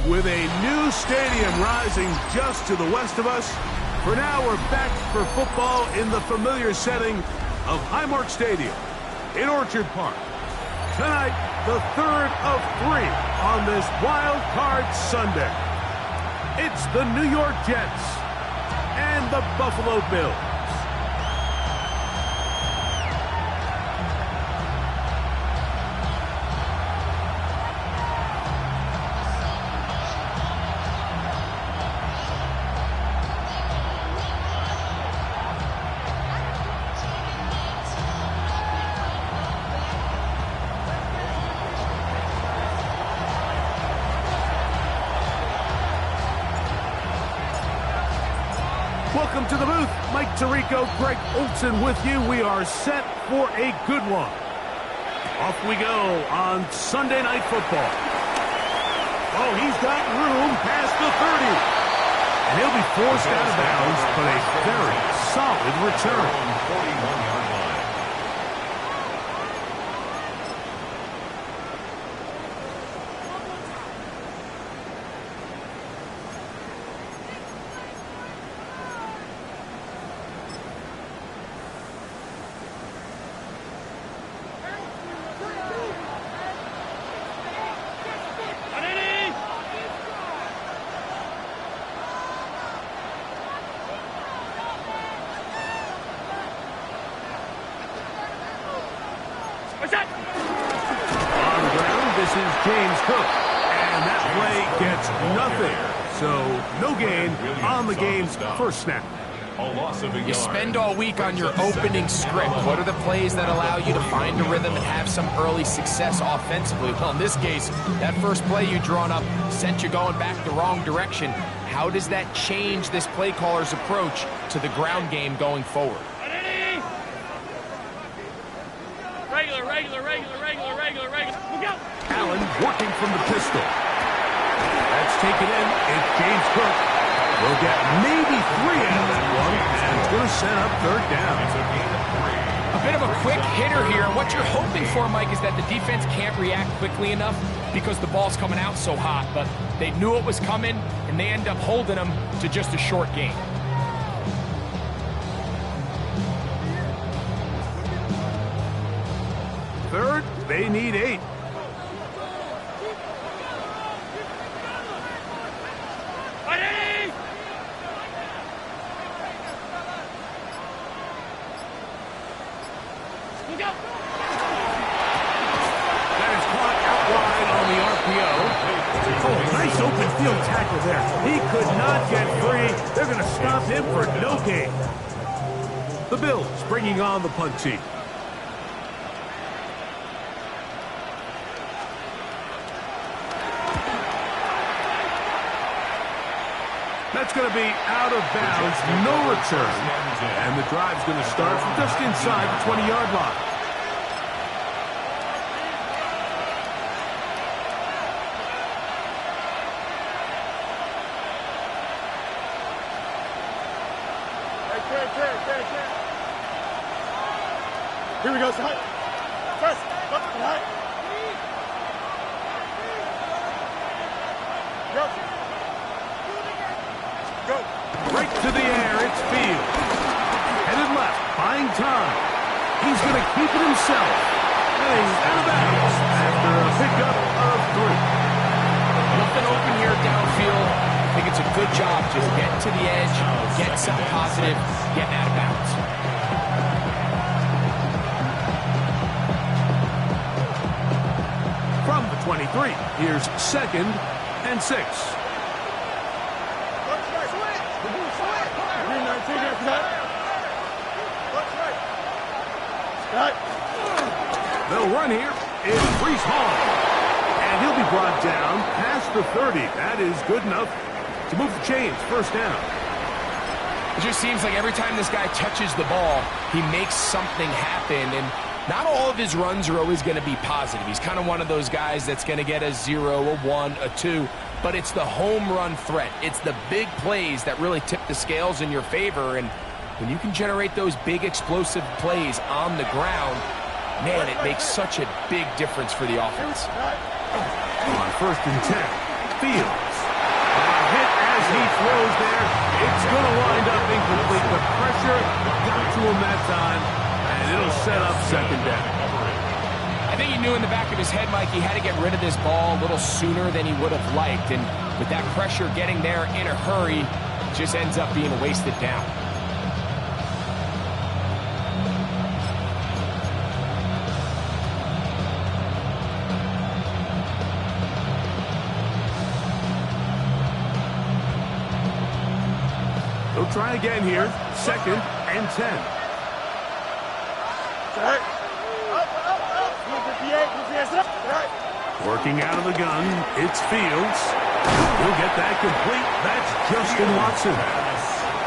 With a new stadium rising just to the west of us, for now we're back for football in the familiar setting of Highmark Stadium in Orchard Park. Tonight, the third of three on this Wild Card Sunday. It's the New York Jets and the Buffalo Bills. Welcome to the booth. Mike Tirico, Greg Olson with you. We are set for a good one. Off we go on Sunday Night Football. Oh, he's got room past the 30. And he'll be forced out of bounds, but a very solid return. 41-yard line. On the ground, this is James Cook, and that play gets nothing. So, no gain on the game's first snap. You spend all week on your opening script. What are the plays that allow you to find a rhythm and have some early success offensively? Well, in this case, that first play you drawn up sent you going back the wrong direction. How does that change this play caller's approach to the ground game going forward? Regular. Allen working from the pistol. That's taken in. It's James Cook. We'll get maybe 3 out of that one, and it's going to set up third down. A bit of a quick hitter here, and what you're hoping for, Mike, is that the defense can't react quickly enough because the ball's coming out so hot, but they knew it was coming, and they end up holding them to just a short gain. Third, they need 8. That is caught out wide on the RPO. Oh, nice open field tackle there. He could not get free. They're going to stop him for no gain. The Bills bringing on the punt team. That's going to be out of bounds, no return. And the drive's going to start from just inside the 20-yard line. Here we go, side. Press, up, high. Go. Right to the air, it's Field. Headed left, buying time. He's going to keep it himself. And he's out of bounds after a pickup of 3. Nothing open here downfield. I think it's a good job just getting to the edge, get something positive, getting out of bounds. From the 23, here's 2nd and 6. They'll run here. It's Breece Hall. And he'll be brought down past the 30. That is good enough to move the chains. First down. It just seems like every time this guy touches the ball, he makes something happen. And not all of his runs are always going to be positive. He's kind of one of those guys that's going to get a 0, a 1, a 2. But it's the home run threat. It's the big plays that really tip the scales in your favor. And when you can generate those big explosive plays on the ground, man, it makes such a big difference for the offense. On 1st and 10, Fields. he throws there. It's going to wind up incomplete. The pressure got to him that time, and it'll set up second down. I think he knew in the back of his head, Mike, he had to get rid of this ball a little sooner than he would have liked. And with that pressure getting there in a hurry, it just ends up being a wasted down. They'll try again here. 2nd and 10. Working out of the gun, it's Fields. He'll get that complete. That's Justin Watson.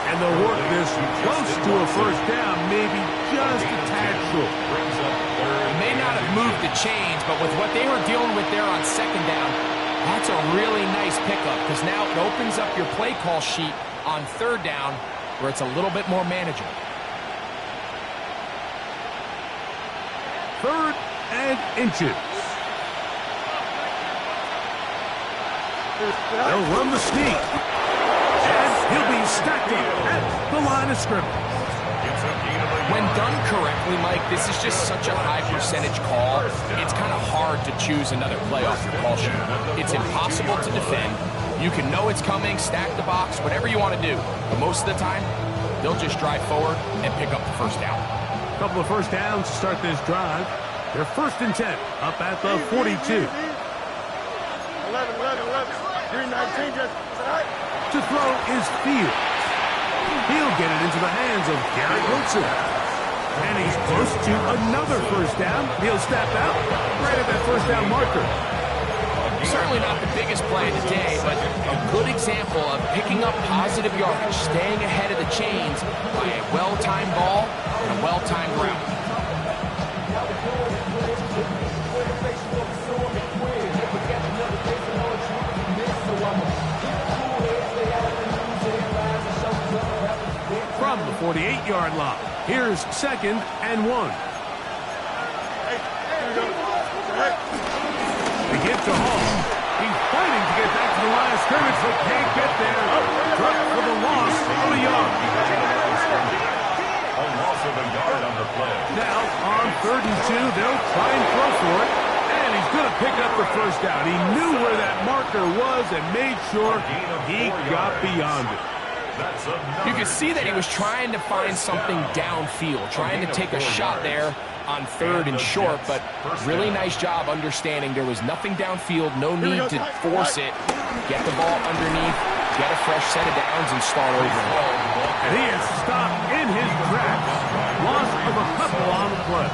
And they'll work this close to a first down, maybe just a tad short. He may not have moved the chains, but with what they were dealing with there on 2nd down, that's a really nice pickup because now it opens up your play call sheet on 3rd down where it's a little bit more manageable. 3rd and inches. They'll run the sneak. And he'll be stacked up at the line of scrimmage. When done correctly, Mike, this is just such a high percentage call. It's kind of hard to choose another play off your call sheet. It's impossible to defend. You can know it's coming, stack the box, whatever you want to do. But most of the time, they'll just drive forward and pick up the first down. A couple of first downs to start this drive. They're 1st and 10 up at the 42. 11. 319 just tonight. To throw is Fields. He'll get it into the hands of Garrett Wilson. And he's close to another first down. He'll step out right at that first down marker. Certainly not the biggest play of the day, but a good example of picking up positive yardage, staying ahead of the chains by a well-timed ball and a well-timed route. From the 48-yard line, here's 2nd and 1. They get to Hall. He's fighting to get back to the line of scrimmage, but can't get there. Drop for the loss of a yard. A loss of a yard on the play. Now, on 3rd and 2, they'll try and throw for it. And he's going to pick up the first down. He knew where that marker was and made sure he got beyond it. You could see that he was trying to find something downfield, trying to take a shot there on 3rd and short, but really nice job understanding there was nothing downfield, no need to force it. Get the ball underneath, get a fresh set of downs, and start over. And he is stopped in his tracks. Loss of a couple on the play.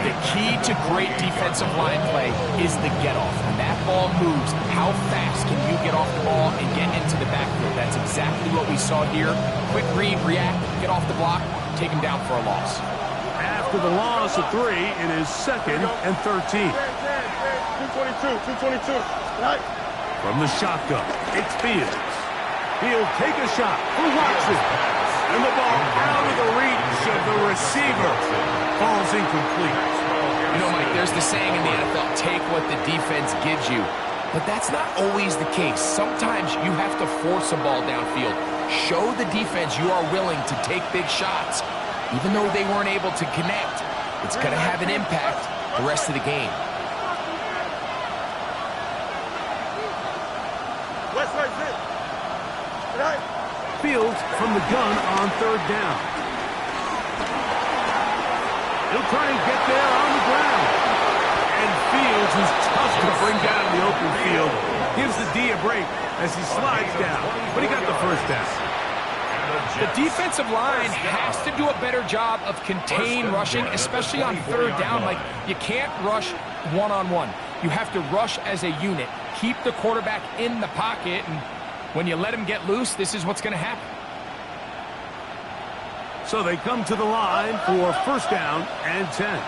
The key to great defensive line play is the get-off. When that ball moves, how fast can you get off the ball and get into the backfield? That's exactly what we saw here. Quick read, react, get off the block, take him down for a loss. After the loss of 3, it is 2nd and 13. 222. Right. From the shotgun, it's Fields. He'll take a shot for Watson. And the ball out of the reach of the receiver. Falls incomplete. You know, Mike, there's the saying in the NFL, take what the defense gives you. But that's not always the case. Sometimes you have to force a ball downfield. Show the defense you are willing to take big shots. Even though they weren't able to connect, it's going to have an impact the rest of the game. Fields from the gun on 3rd down. He'll try and get there on the ground. And Fields is tough to bring down in the open field. Gives the D a break as he slides down. But he got the first down. The defensive line has to do a better job of contain rushing, especially on 3rd down. Like, you can't rush one-on-one. You have to rush as a unit. Keep the quarterback in the pocket, and when you let him get loose, this is what's going to happen. So they come to the line for 1st down and 10.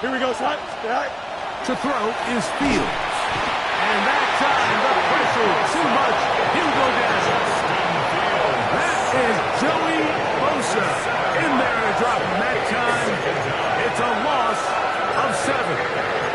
Here we go, son. To throw is Fields. And that time, the pressure too much. He'll go down. That is Joey Bosa in there to drop him that time. It's a loss of 7. 222.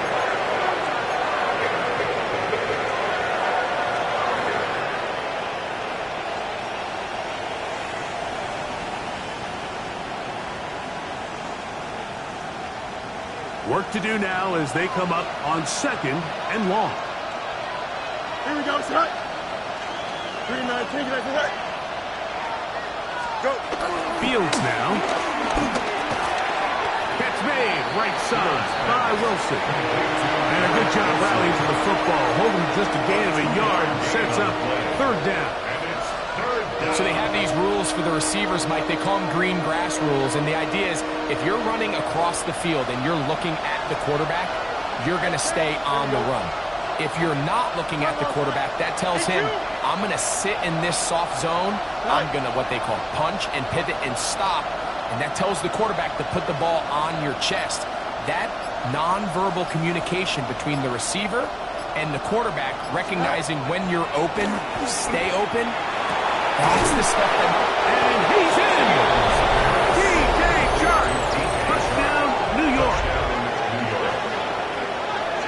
Work to do now as they come up on 2nd and long. Here we go, set. 3-9, take it after that. Go. Fields now. Catch made, right side by Wilson. And a good job rallying to the football, holding just a gain of a yard and sets up 3rd down. So they have these rules for the receivers, Mike. They call them green grass rules, and the idea is if you're running across the field and you're looking at the quarterback, you're going to stay on the run. If you're not looking at the quarterback, that tells him, I'm going to sit in this soft zone. I'm going to, what they call, punch and pivot and stop. And that tells the quarterback to put the ball on your chest. That nonverbal communication between the receiver and the quarterback, recognizing when you're open, stay open, that's the stuff that... And he's in! DJ Chark! Touchdown, New York!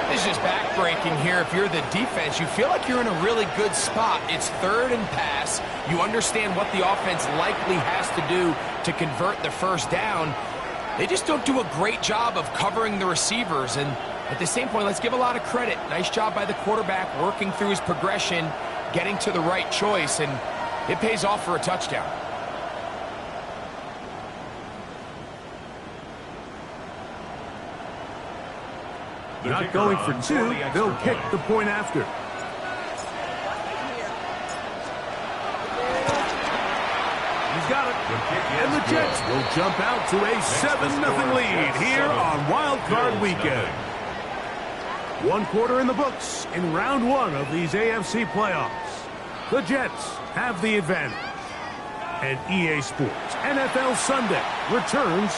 This is just back-breaking here. If you're the defense, you feel like you're in a really good spot. It's 3rd and pass. You understand what the offense likely has to do to convert the 1st down. They just don't do a great job of covering the receivers. And at the same point, let's give a lot of credit. Nice job by the quarterback working through his progression, getting to the right choice, and it pays off for a touchdown. Not going for 2, they'll kick the point after. He's got it. And the Jets will jump out to a 7-0 lead here on Wild Card Weekend. 1 quarter in the books in round 1 of these AFC playoffs. The Jets have the advantage. And EA Sports NFL Sunday returns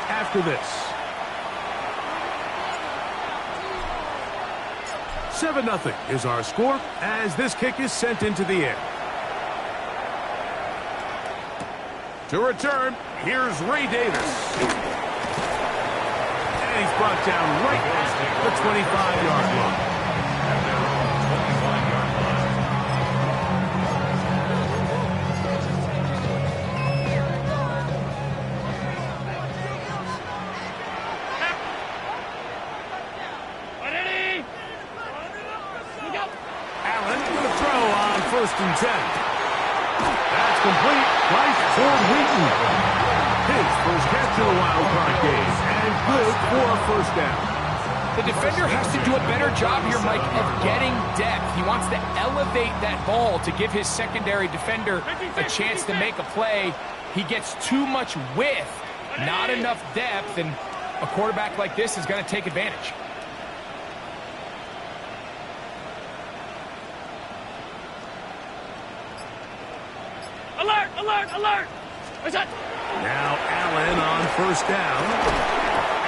after this. 7-0 is our score as this kick is sent into the air. To return, here's Ray Davis. And he's brought down right at the 25-yard line. Allen with a throw on 1st and 10. That's complete. Right toward Wheaton. His first catch in the wild card game. And good for a 1st down. The defender has to do a better job here, Mike, of getting depth. He wants to elevate that ball to give his secondary defender a chance to make a play. He gets too much width, not enough depth, and a quarterback like this is going to take advantage. Alert, alert, alert! What's that? Now Allen on 1st down.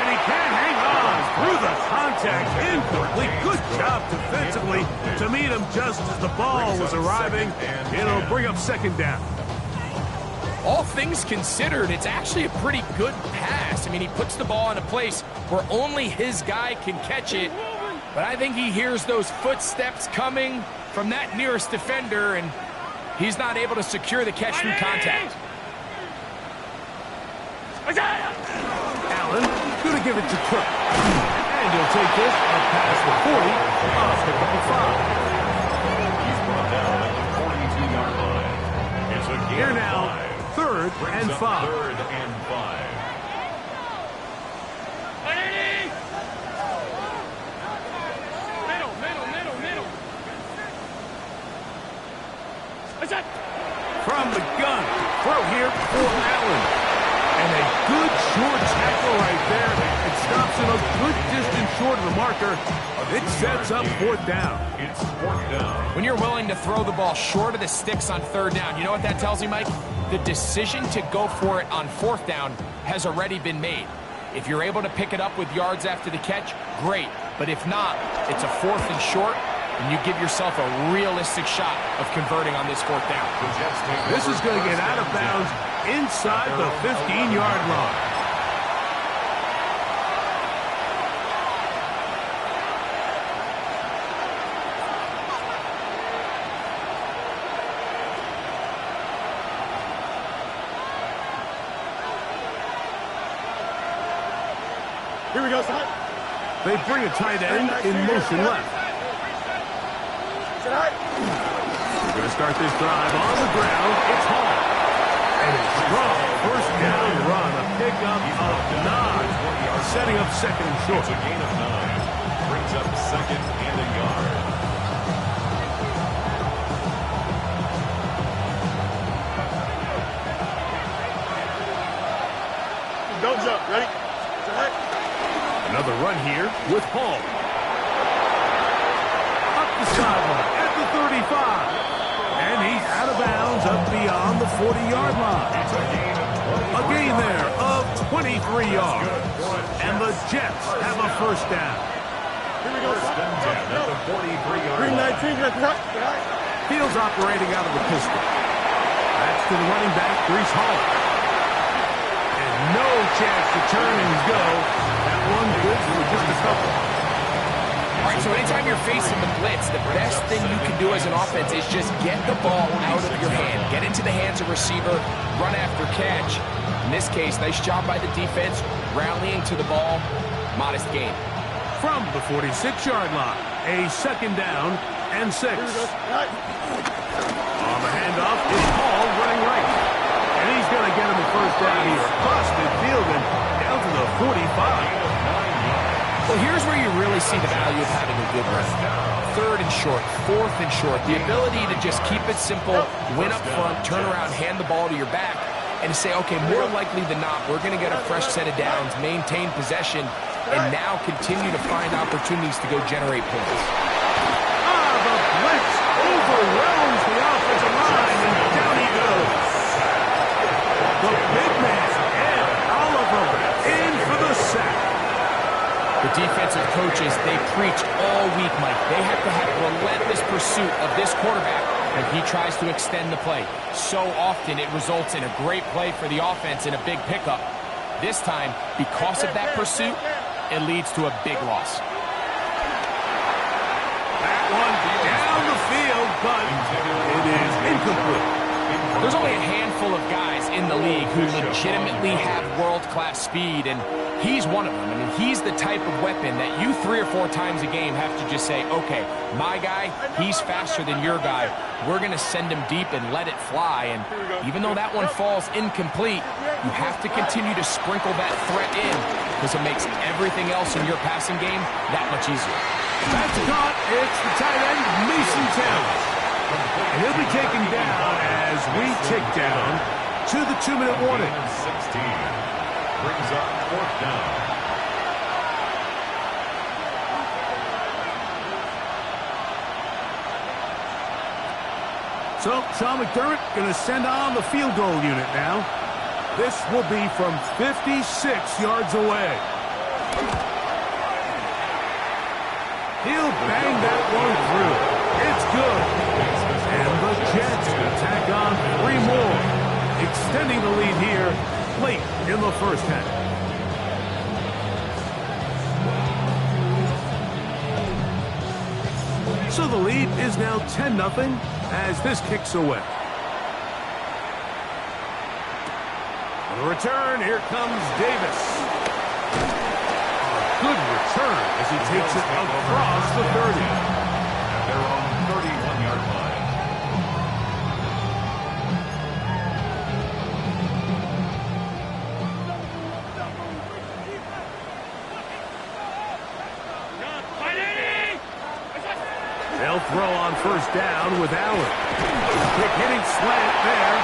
And he can't hang on through the contact. Incomplete. Good job defensively to meet him just as the ball was arriving. It'll bring up 2nd down. All things considered, it's actually a pretty good pass. I mean, he puts the ball in a place where only his guy can catch it. But I think he hears those footsteps coming from that nearest defender, and he's not able to secure the catch through contact. Allen going to give it to Cook. And he'll take this up past the 40, off the 5. He's brought down at the 42-yard line. It's a gain Here of now, 5. 3rd and 5. 3rd and 5. From the gun, throw here for Allen. And a good short tackle right there. It stops him a good distance short of the marker. It sets up 4th down. It's 4th down. When you're willing to throw the ball short of the sticks on 3rd down, you know what that tells you, Mike? The decision to go for it on 4th down has already been made. If you're able to pick it up with yards after the catch, great. But if not, it's a 4th and short, and you give yourself a realistic shot of converting on this 4th down. This is going to get out of bounds inside the 15-yard line. Here we go, son. They bring a tight end in motion left. They're going to start this drive on the ground. It's Hall. And a strong first down run. A pickup of 9. Setting up second and short. It's a gain of 9. Brings up second and a yard. Don't jump. Ready? Another run here with Hall. Up the sideline at the 35. And he's out of bounds up beyond the 40-yard line. A gain there of 23 yards. And the Jets have a first down. Here we go. First and 10 at the 43-yard line. 319. Fields operating out of the pistol. That's to the running back, Breece Hall. And no chance to turn and go. That one good for just a couple. All right, so anytime you're facing the blitz, the best thing you can do as an offense is just get the ball out of your hand. Get into the hands of receiver, run after catch. In this case, nice job by the defense, rallying to the ball. Modest gain. From the 46-yard line, a second down and 6. On the handoff is Hall running right. And he's going to get him a first down here. Busted fielding down to the 45. Well, here's where you really see the value of having a good run. Third and short, fourth and short. The ability to just keep it simple, win up front, turn around, hand the ball to your back, and to say, okay, more likely than not, we're going to get a fresh set of downs, maintain possession, and now continue to find opportunities to go generate points. The blitz overwhelms the offensive line, and down he goes. The big man, Ed Oliver, in for the sack. The defensive coaches, they preach all week, Mike. They have to have relentless pursuit of this quarterback when he tries to extend the play. So often it results in a great play for the offense and a big pickup. This time, because of that pursuit, it leads to a big loss. That one down the field, but it is incomplete. There's only a handful of guys in the league who legitimately have world-class speed, and he's one of them. I mean, he's the type of weapon that you 3 or 4 times a game have to just say, okay, my guy, he's faster than your guy. We're going to send him deep and let it fly. And even though that one falls incomplete, you have to continue to sprinkle that threat in because it makes everything else in your passing game that much easier. That's caught. It's the tight end, Mason Taylor. And he'll be taken down as we tick down to the 2-minute warning. 16 brings up fourth down. So Sean McDermott going to send on the field goal unit now. This will be from 56 yards away. He'll bang that one through. It's good. And the Jets will tack on 3 more, extending the lead here late in the first half. So the lead is now 10-0 as this kicks away. On the return, here comes Davis. A good return as he takes it across the 30. At their own 31-yard line. They'll throw on first down with Allen. Quick hitting slant there.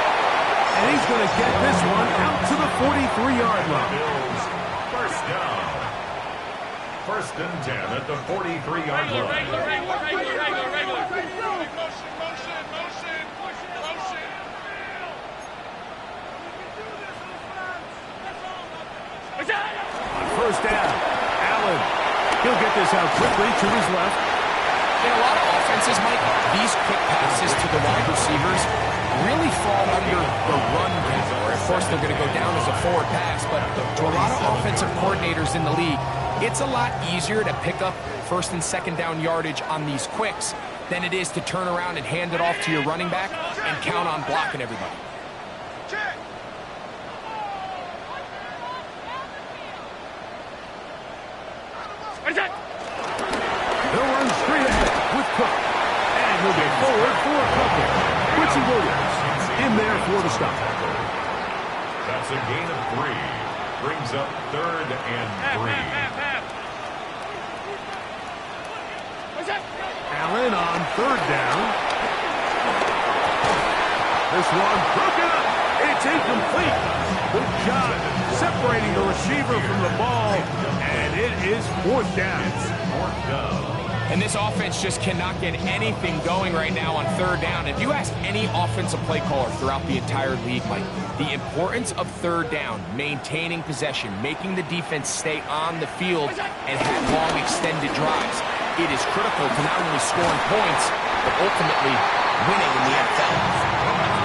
And he's going to get this one out to the 43-yard line. Bills, first down. First and 10 at the 43-yard line. Regular. On first down, Allen. He'll get this out quickly to his left. In a lot of offenses, Mike, these quick passes to the wide receivers really fall under the run category. Of course, they're going to go down as a forward pass, but to a lot of offensive coordinators in the league, it's a lot easier to pick up first and second down yardage on these quicks than it is to turn around and hand it off to your running back and count on blocking everybody. Check. Cook. And he'll get forward for a couple. Quincy Williams in there for the stop. That's a gain of 3. Brings up 3rd and 3. Allen on 3rd down. This one broken up. It's incomplete. Good job separating the receiver from the ball. And it is 4th down. And this offense just cannot get anything going right now on 3rd down. If you ask any offensive play caller throughout the entire league, Mike, the importance of 3rd down, maintaining possession, making the defense stay on the field and have long extended drives, it is critical to not only scoring points, but ultimately winning in the NFL.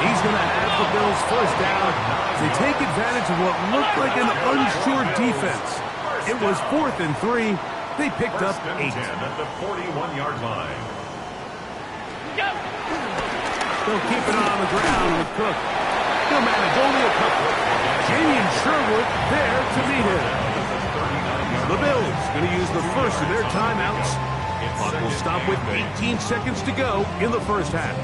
He's going to have the Bills' 1st down. They take advantage of what looked like an unsure defense. It was 4th and 3. They picked up 8. At the 41-yard line. They'll keep it on the ground with Cook. He'll manage only a couple. Jamian Sherwood there to meet him. The Bills going to use the first of their timeouts. Clock will stop with 18 seconds to go in the 1st half.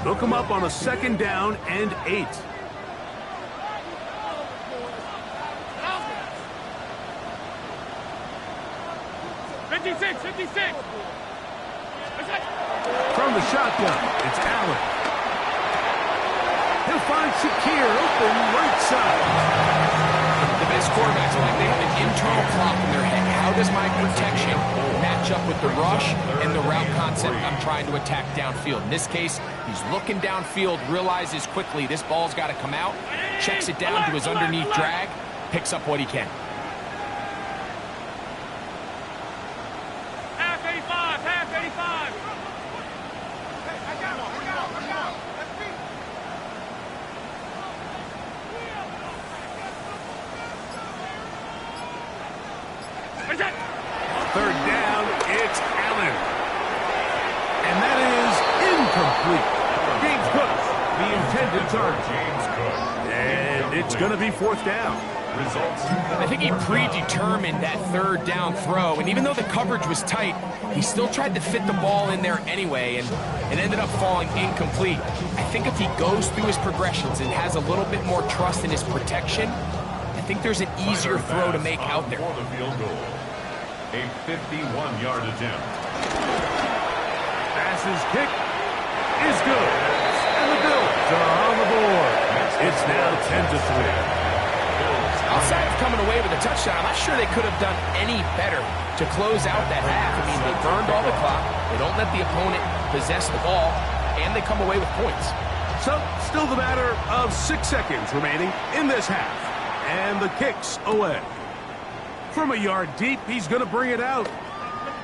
They'll come up on a 2nd down and 8. From the shotgun, it's Allen. He'll find Shakir open right side. The best quarterbacks, like, they have an internal clock in their head. How does my protection match up with the rush and the route concept I'm trying to attack downfield? In this case, he's looking downfield, realizes quickly this ball's got to come out, checks it down to his underneath drag, picks up what he can. Half 85, half 85. Third down, it's Allen. And that is incomplete. James Cook, the intended target. James Cook. And it's going to be 4th down. Results. I think he predetermined that 3rd down throw, and even though the coverage was tight, he still tried to fit the ball in there anyway, and it ended up falling incomplete. I think if he goes through his progressions and has a little bit more trust in his protection, I think there's an easier throw to make out there. For the field goal. A 51-yard attempt. Passes kick is good. And the Bills are on the board. It's now 10-3. Outside of coming away with a touchdown, I'm not sure they could have done any better to close out that half. I mean, they burned all the clock. They don't let the opponent possess the ball, and they come away with points. So, still the matter of 6 seconds remaining in this half. And the kick's away. From a yard deep, he's going to bring it out.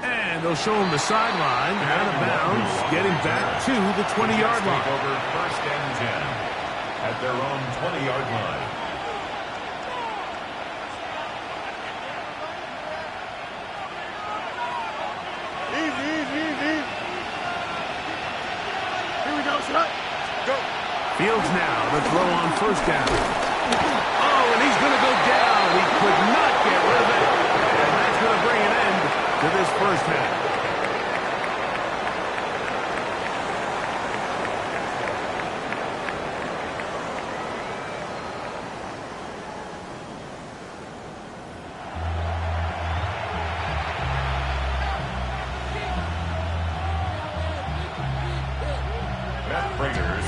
And they'll show him the sideline, out of bounds, getting back to the 20-yard line. Over 1st and 10 at their own 20-yard line. Easy. Here we go, shot. Go. Fields now to throw on 1st down. Oh, and he's going to go down. He could not get rid of it. And that's going to bring an end to this 1st half.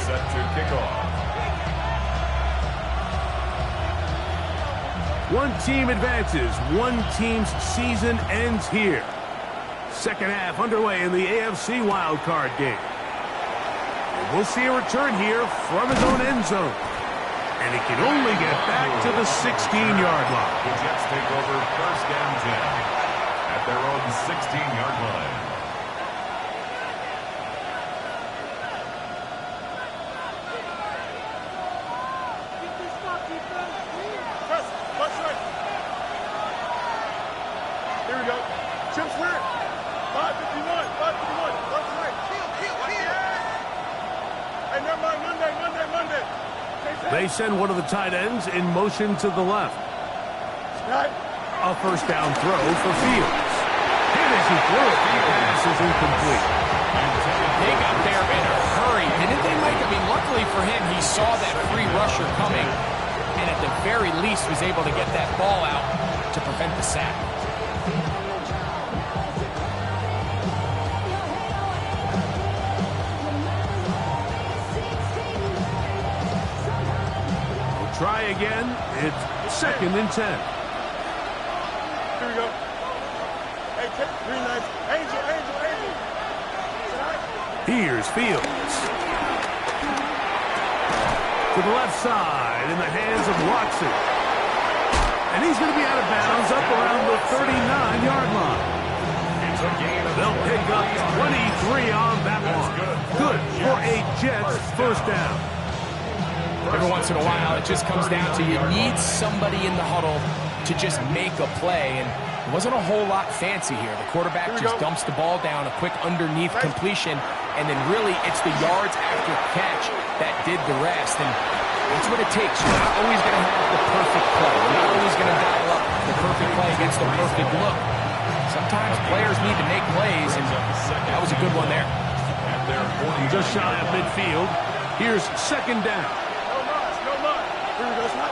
Set to kick off. One team advances. One team's season ends here. 2nd half underway in the AFC wildcard game. And we'll see a return here from his own end zone. And he can only get back to the 16-yard line. The Jets take over 1st and 10 at their own 16-yard line. Here we go. Chip Swear. 551. Left side. Hey, never mind. Monday. They send one of the tight ends in motion to the left. Right. A first down throw for Fields. Hit as he threw it. The pass is incomplete. They got there in a hurry. Didn't they, Mike? I mean, luckily for him, he saw that free rusher coming, and at the very least was able to get that ball out to prevent the sack. Try again. It's 2nd and 10. Here we go. Hey, 3-9. Angel. Here's Fields. To the left side in the hands of Watson. And he's going to be out of bounds up around the 39-yard line. They'll pick up 23 on that one. Good for a Jets first down. Every once in a while, it just comes down to you need somebody in the huddle to just make a play, and it wasn't a whole lot fancy here. The quarterback just dumps the ball down, a quick underneath completion, and then really it's the yards after catch that did the rest, and that's what it takes. You're not always going to have the perfect play. You're not always going to dial up the perfect play against the perfect look. Sometimes players need to make plays, and that was a good one there. Just shy of midfield. Here's 2nd down. Here we go, son.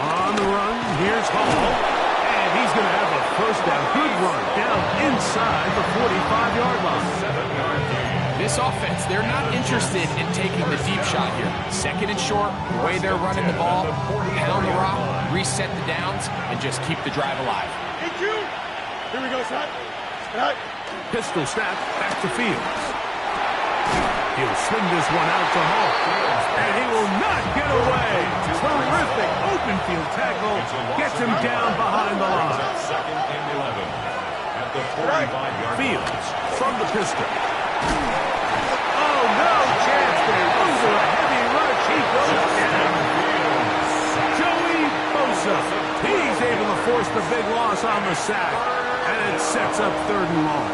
On the run, here's Hall. And he's going to have a first down. Good run down inside the 45-yard line. This offense, they're not interested in taking the deep shot here. 2nd and short, the way they're running the ball, pound the rock, reset the downs, and just keep the drive alive. Here we go, son. Pistol snap back to Fields. He'll swing this one out to Hall. And he will not get away. Terrific open field tackle. Gets him down behind the line. 2nd and 11 at the 45-yard line. Fields from the pistol. Oh, no chance there. Over a heavy rush. He goes down. Joey Bosa. He's able to force the big loss on the sack. And it sets up 3rd and long.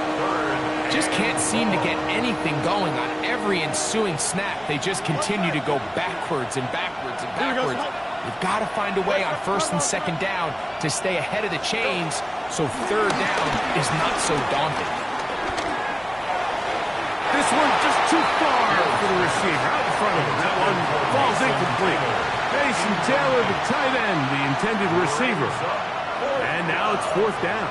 Just can't seem to get anything going on every ensuing snap. They just continue to go backwards and backwards and backwards. You've got to find a way on 1st and 2nd down to stay ahead of the chains so 3rd down is not so daunting. This one just too far for the receiver. Out in front of him. That one falls incomplete. Mason Taylor, the tight end, the intended receiver. And now it's 4th down.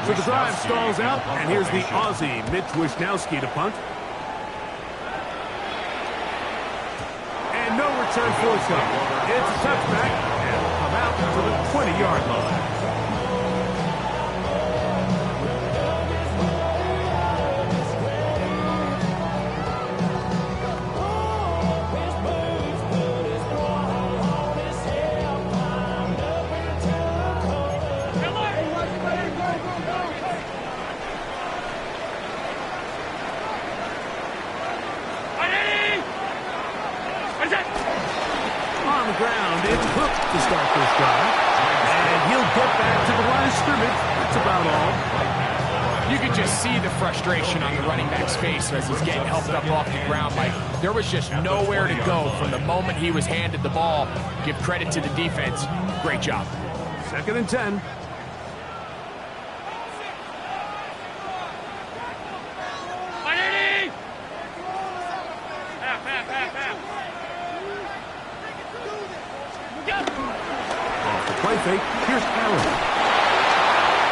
So the drive stalls out, and here's the Aussie, Mitch Wishnowsky, to punt. And no return forthcoming. It's a touchback, and will come out to the 20-yard line. On the ground, it's Cook to start this drive. And he'll get back to the line of scrimmage. That's about all. You could just see the frustration on the running back's face as he's getting helped up off the ground. Like, there was just nowhere to go from the moment he was handed the ball. Give credit to the defense. Great job. 2nd and 10. Off the play fake, here's Allen.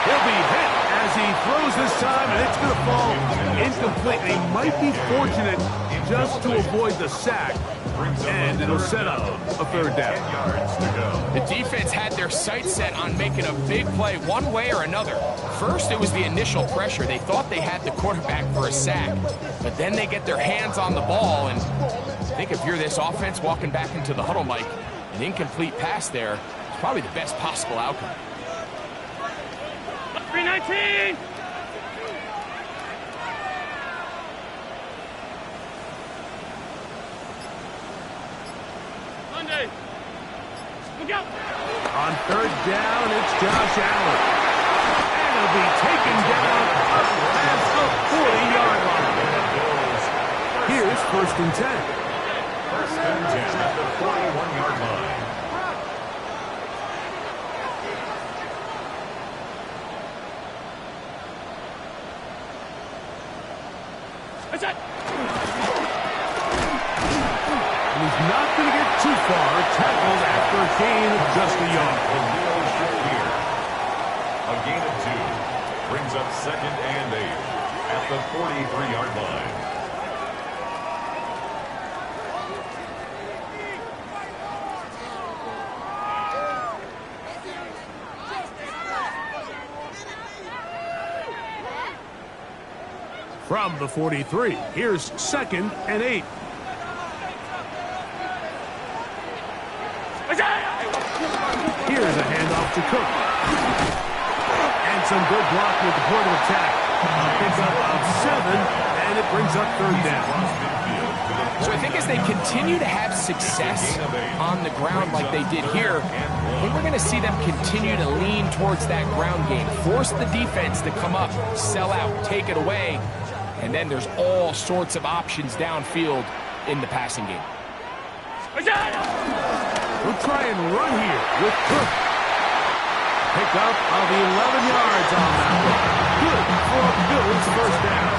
He'll be hit as he throws this time, and it's going to fall incomplete. He might be fortunate just to avoid the sack, and it'll set up a 3rd down. The defense had their sights set on making a big play one way or another. First, it was the initial pressure. They thought they had the quarterback for a sack, but then they get their hands on the ball, and I think if you're this offense walking back into the huddle, Mike, an incomplete pass there is probably the best possible outcome. 319! Monday! Look out! On 3rd down, it's Josh Allen. And he'll be taken down up past the 40-yard line. Here's 1st and 10. 1st and 10 at the 41-yard line. And he's not going to get too far. Tackled after a gain of just a yard. A gain of 2 brings up 2nd and 8 at the 43-yard line. From the 43, here's 2nd and 8. Here's a handoff to Cook. And some good block with the point of attack. A pickup of 7, and it brings up 3rd down. So I think as they continue to have success on the ground like they did here, I think we're going to see them continue to lean towards that ground game. Force the defense to come up, sell out, take it away, and then there's all sorts of options downfield in the passing game. We'll try and run here with Cook. Pick up of 11 yards on that one. Good for a Bills 1st down.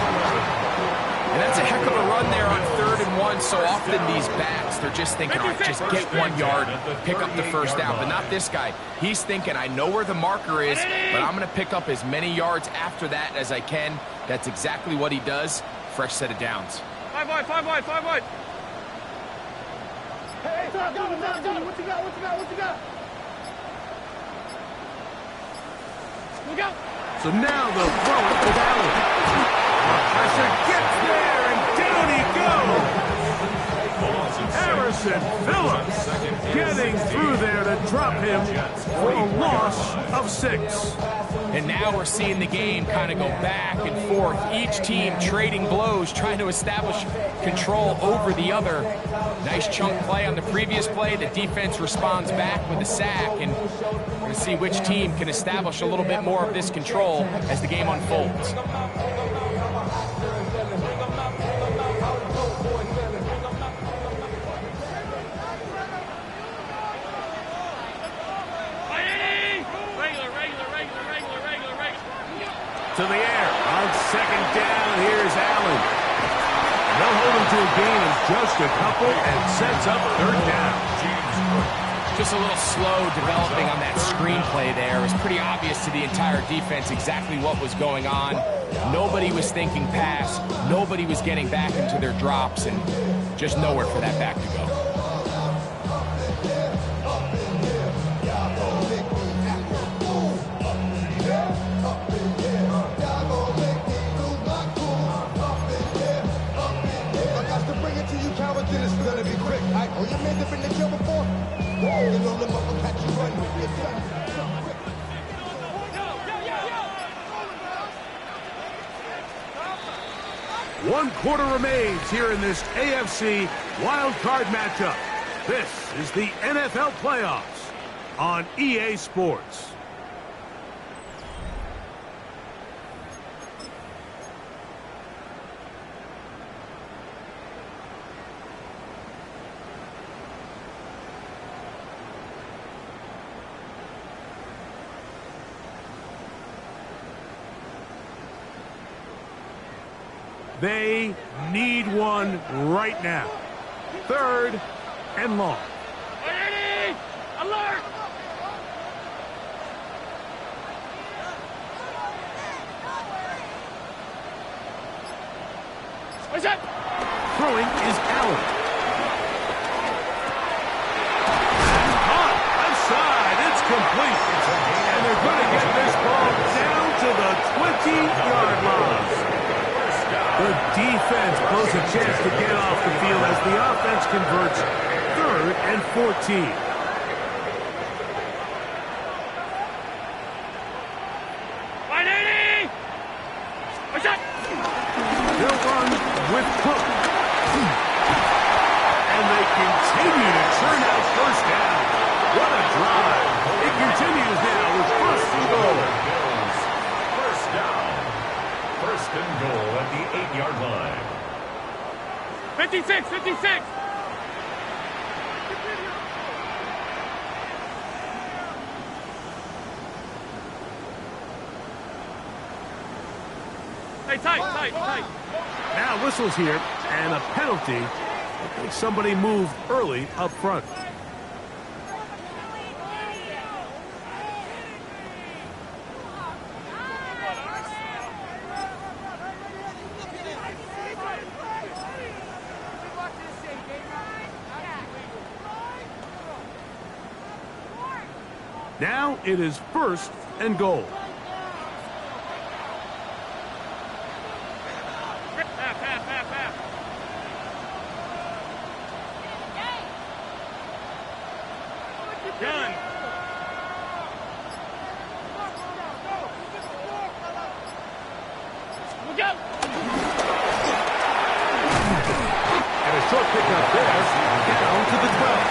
And that's a heck of a run there on 3rd and 1. So often these backs, they're just thinking, all right, just get 1 yard, pick up the 1st down. But not this guy. He's thinking, I know where the marker is, but I'm going to pick up as many yards after that as I can. That's exactly what he does. Fresh set of downs. 5 wide, 5 wide, 5 wide. Hey, what you got? What you got? Look out. So now they'll throw it with Allen. Pressure gets there, and down he goes. Harrison Phillips getting through there to drop him for a loss of 6. And now we're seeing the game kind of go back and forth. Each team trading blows, trying to establish control over the other. Nice chunk play on the previous play. The defense responds back with a sack. And we're going to see which team can establish a little bit more of this control as the game unfolds. To the air on 2nd down. Here's Allen. They'll hold him to a gain of just a couple and sets up 3rd down. Just a little slow developing on that screenplay there. It was pretty obvious to the entire defense exactly what was going on. Nobody was thinking pass. Nobody was getting back into their drops, and just nowhere for that back to go. One quarter remains here in this AFC wild card matchup. This is the NFL playoffs on EA Sports. They need one right now. 3rd and long. Ready! Alert! What's up? Throwing is Allen. Caught outside. It's complete. And they're going to get this ball down to the 20-yard line. The defense blows a chance to get off the field as the offense converts 3rd and 14. They'll run with Cook. And they continue to churn out 1st down. What a drive. It continues now with 1st and goal. 1st down. 1st and goal at the 8-yard line. 56, 56. Hey, tight. Now whistles here, and a penalty. I think somebody moved early up front. Now it is 1st and goal. Done. Look out. And a short pickup there, down to the 12.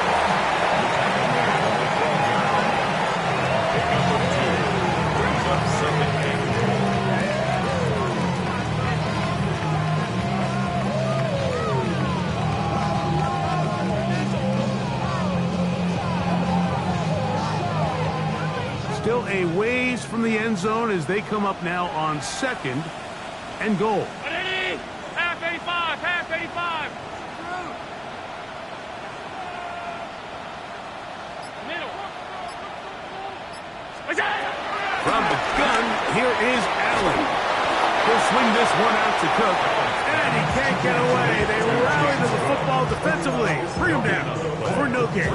Still a ways from the end zone as they come up now on 2nd and goal. Half 85. Middle. From the gun, here is Allen. He'll swing this one out to Cook, and he can't get away. They rally to the football defensively. Bring him down for no gain.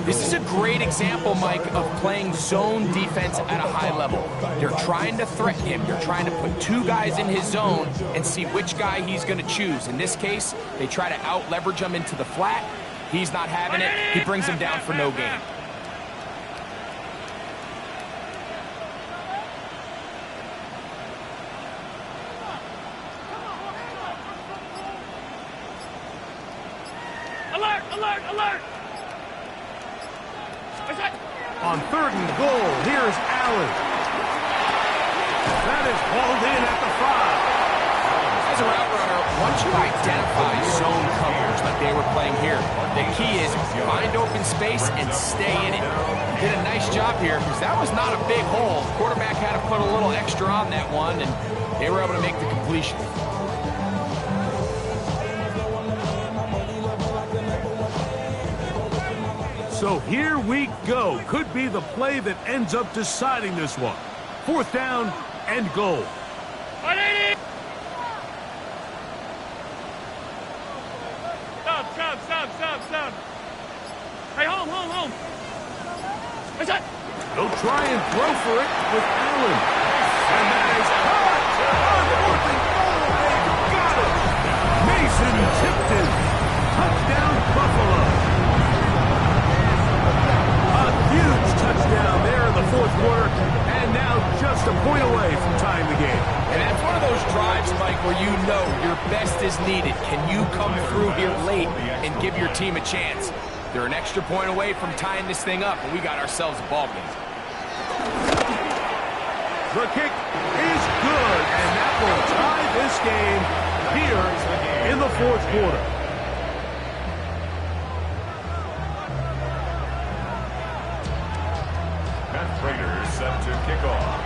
This is a great example, Mike, of playing zone defense at a high level. You're trying to threaten him. You're trying to put 2 guys in his zone and see which guy he's going to choose. In this case, they try to out-leverage him into the flat. He's not having it. He brings him down for no gain. Alert! On 3rd and goal, here's Allen. That is hauled in at the 5. As a route runner, once you identify zone coverage like they were playing here, the key is find open space and stay in it. Did a nice job here because that was not a big hole. Quarterback had to put a little extra on that one, and they were able to make the completion. So here we go. Could be the play that ends up deciding this one. 4th down and goal. 180. Stop. Hey, home. What's that? They'll try and throw for it with Allen. And that is caught on 4th and goal. They got it. Mason Tipton. Touchdown, Buffalo. Huge touchdown there in the 4th quarter, and now just a point away from tying the game. And that's one of those drives, Mike, where you know your best is needed. Can you come through here late and give your team a chance? They're an extra point away from tying this thing up, and we got ourselves a ball game. The kick is good, and that will tie this game here in the 4th quarter. Raiders set to kick off.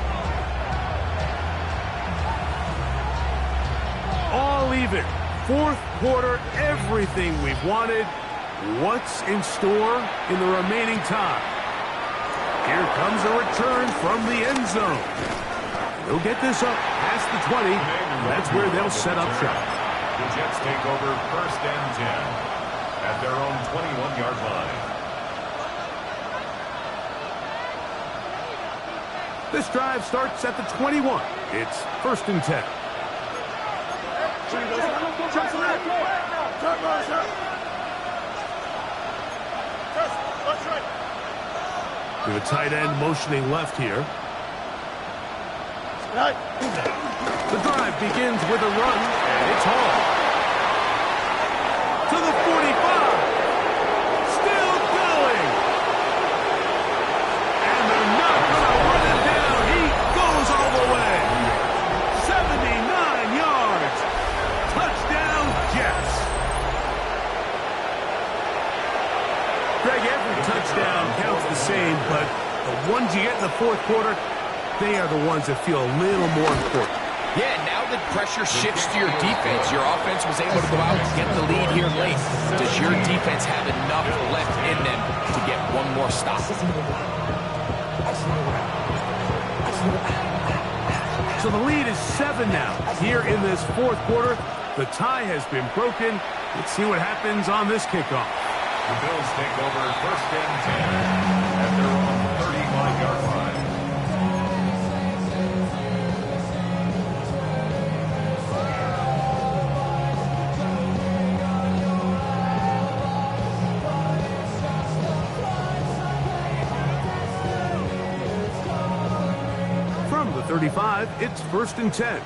All even. 4th quarter, everything we've wanted. What's in store in the remaining time? Here comes a return from the end zone. They'll get this up past the 20. That's where they'll set up shop. The Jets take over 1st and 10 at their own 21-yard line. This drive starts at the 21. It's 1st and 10. We have a tight end motioning left here. The drive begins with a run, and it's hauled to the 45. Still going. And they're not going to run him down. He goes all the way. 79 yards. Touchdown, Jets. game, but the ones you get in the fourth quarter, they are the ones that feel a little more important. Yeah, now the pressure shifts to your defense. Your offense was able to go out and get the lead here late. Does your defense have enough left in them to get one more stop? So the lead is 7 now. Here in this fourth quarter, the tie has been broken. Let's see what happens on this kickoff. The Bills take over first and 10 at their own 35-yard line. From the 35, it's first and 10.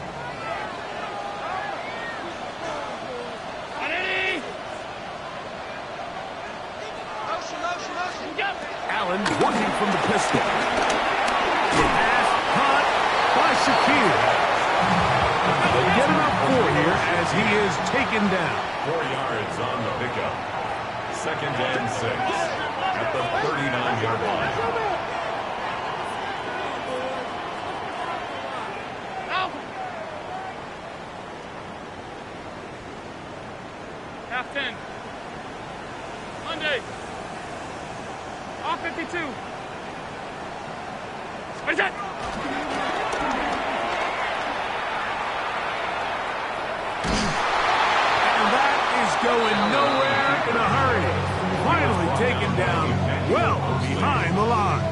Allen working from the pistol. The pass caught by Shakir. They'll get him out 4 here as he is taken down. 4 yards on the pickup. Second and 6 at the 39-yard line. Half 10. Monday. All 52. What is that? And that is going nowhere in a hurry. Finally taken down well behind the line.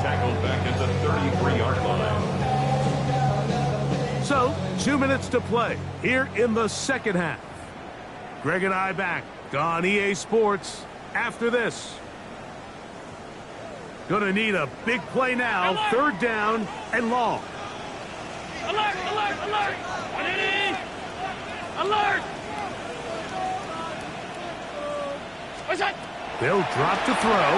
Tackled back at the 33-yard line. So, 2 minutes to play here in the second half. Greg and I back on EA Sports after this. Gonna need a big play now. Alert! Third down and long. Alert! Alert! Alert! Alert! What's that? They'll drop to throw.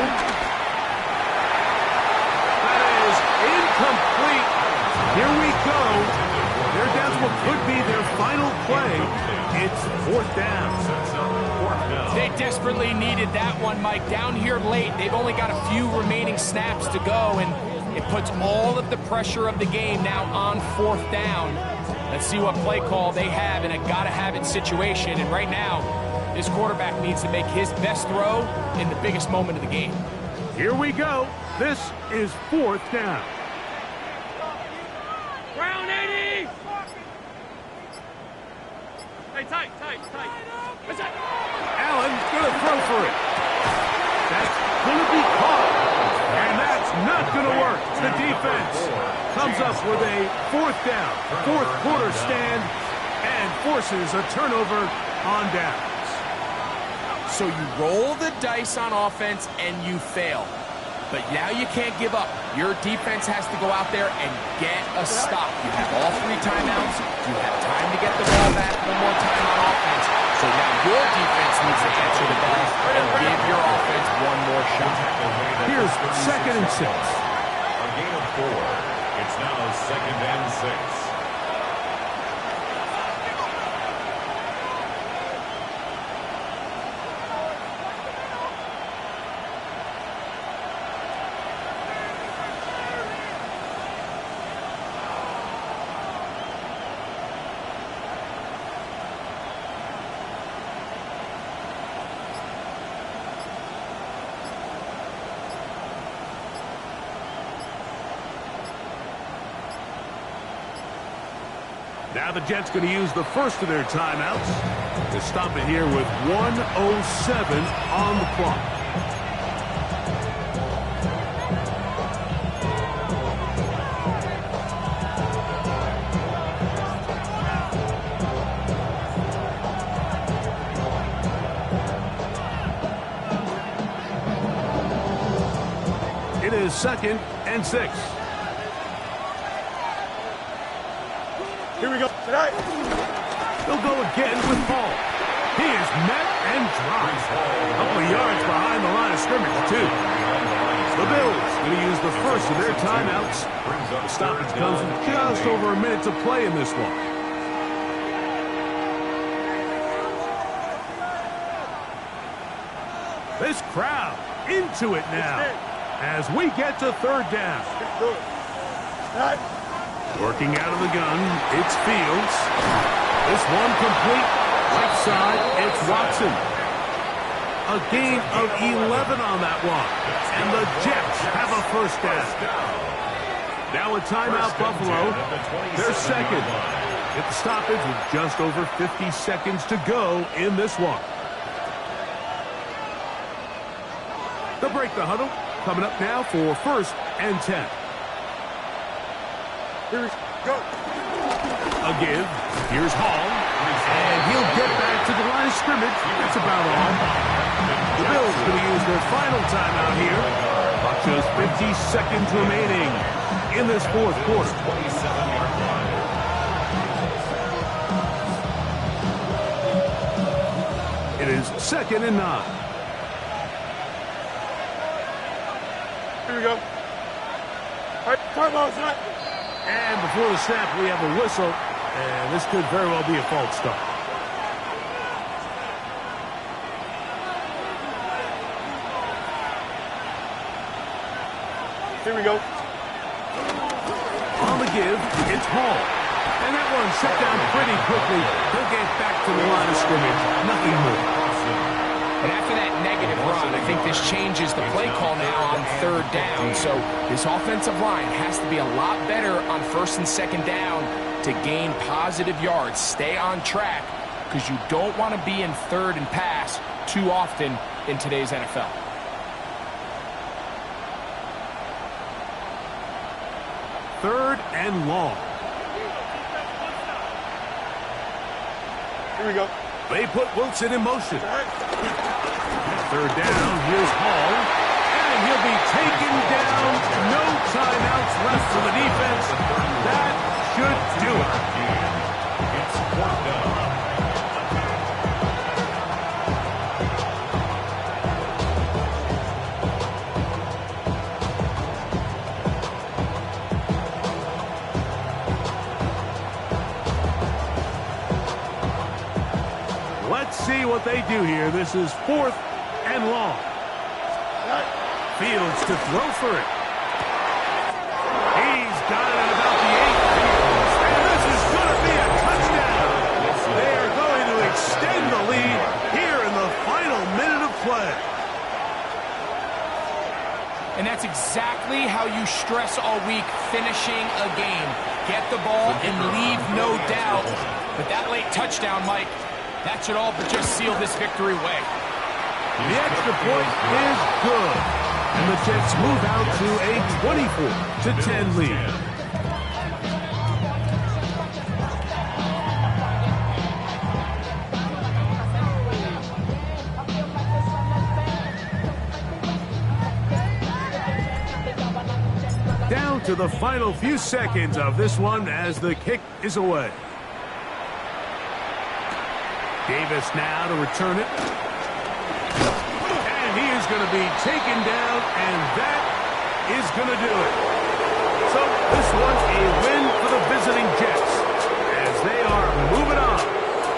That is incomplete. Here we go. They're down to what could be their final play. It's fourth down. They desperately needed that one, Mike. Down here late, they've only got a few remaining snaps to go, and it puts all of the pressure of the game now on fourth down. Let's see what play call they have in a gotta-have-it situation. And right now, this quarterback needs to make his best throw in the biggest moment of the game. Here we go. This is fourth down. Round 80! Hey, tight. What's that? Allen's going to throw for it. That's going to be caught. And that's not going to work. The defense comes up with a fourth down, fourth quarter stand, and forces a turnover on downs. So you roll the dice on offense and you fail. But now you can't give up. Your defense has to go out there and get a stop. You have all 3 timeouts. You have time to get the ball back one more time on offense. So now your defense needs to answer the bell and give your offense one more shot. Here's second and 6. A gain of 4. It's now second and 6. Now the Jets going to use the first of their timeouts to stop it here with 1:07 on the clock. It is second and 6. Here we go. Tonight. They'll go again with Paul. He is met and dropped. A couple of yards behind the line of scrimmage, too. The Bills going to use the first of their timeouts. The stoppage comes with just over a minute to play in this one. This crowd into it now. as we get to third down. Working out of the gun, it's Fields. This one complete. Right side, it's Watson. A gain of 11 on that one. And the Jets have a first down. Now a timeout, Buffalo. They're second. At the stoppage with just over 50 seconds to go in this one. They'll break the huddle. Coming up now for 1st and 10. Here we go. A give. Here's Hall. And he'll get back to the line of scrimmage. That's about all. The Bills going to use their final timeout here. About just 50 seconds remaining in this fourth quarter. 27-yard line. It is 2nd and 9. Here we go. All right, timeout, snap. And before the snap, we have a whistle. And this could very well be a false start. Here we go. On the give, it's Hall. And that one set down pretty quickly. He'll get back to the line of scrimmage. Nothing more. And after that negative run, I think this changes the play call now on third down. So this offensive line has to be a lot better on 1st and 2nd down to gain positive yards. Stay on track because you don't want to be in 3rd and pass too often in today's NFL. Third and long. Here we go. They put Wilson in motion. All right. Third down, here's Hall. And he'll be taken down. No timeouts left for the defense. That should do it. It's 4th down. Let's see what they do here. This is 4th and long. Fields to throw for it. He's got it at about the 8. And this is going to be a touchdown. They are going to extend the lead here in the final minute of play. And that's exactly how you stress all week, finishing a game. Get the ball and leave no doubt. But that late touchdown, Mike, that should all but just seal this victory away. The extra point is good. And the Jets move out to a 24-10 lead. Down to the final few seconds of this one as the kick is away. Davis now to return it. And he is going to be taken down, and that is going to do it. So this one's a win for the visiting Jets as they are moving on.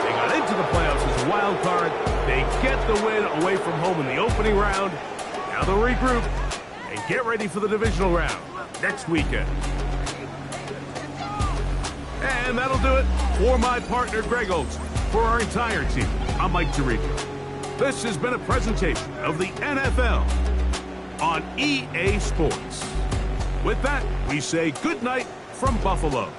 They got into the playoffs as a wild card. They get the win away from home in the opening round. Now they'll regroup and get ready for the divisional round next weekend. And that'll do it for my partner, Greg Olson. For our entire team, I'm Mike Tirico. This has been a presentation of the NFL on EA Sports. With that, we say good night from Buffalo.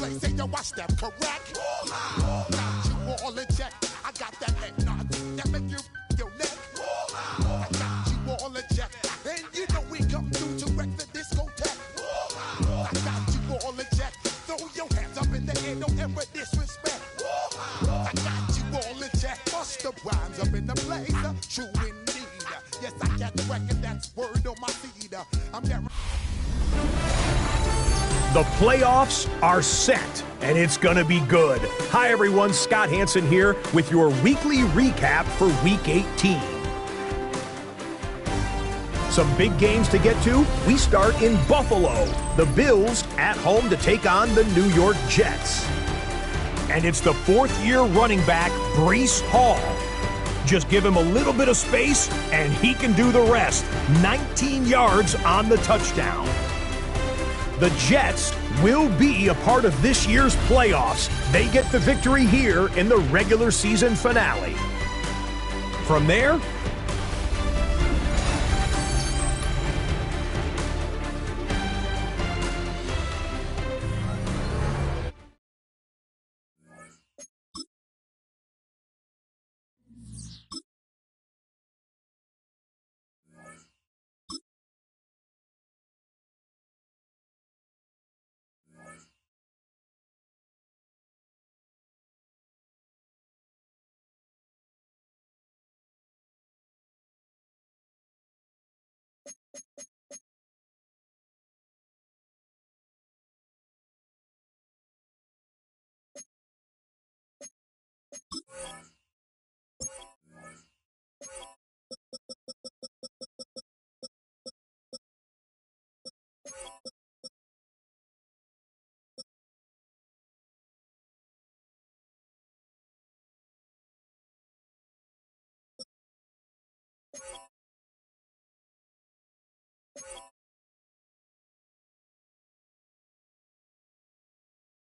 play. Say yo, I step correct. Got you all in check. I got that head nod that make you your neck. I got you all in check. And you know we come through to wreck the discotheque. I got you all in check. Throw your hands up in the air, don't ever disrespect. I got you all in check. Bust the rhymes up in the place. True indeed. Yes, I got the record, that's word on my feed. I'm getting. The playoffs are set, and it's going to be good. Hi, everyone. Scott Hansen here with your weekly recap for Week 18. Some big games to get to. We start in Buffalo. The Bills at home to take on the New York Jets. And it's the fourth-year running back, Breece Hall. Just give him a little bit of space, and he can do the rest. 19 yards on the touchdown. The Jets will be a part of this year's playoffs. They get the victory here in the regular season finale. From there,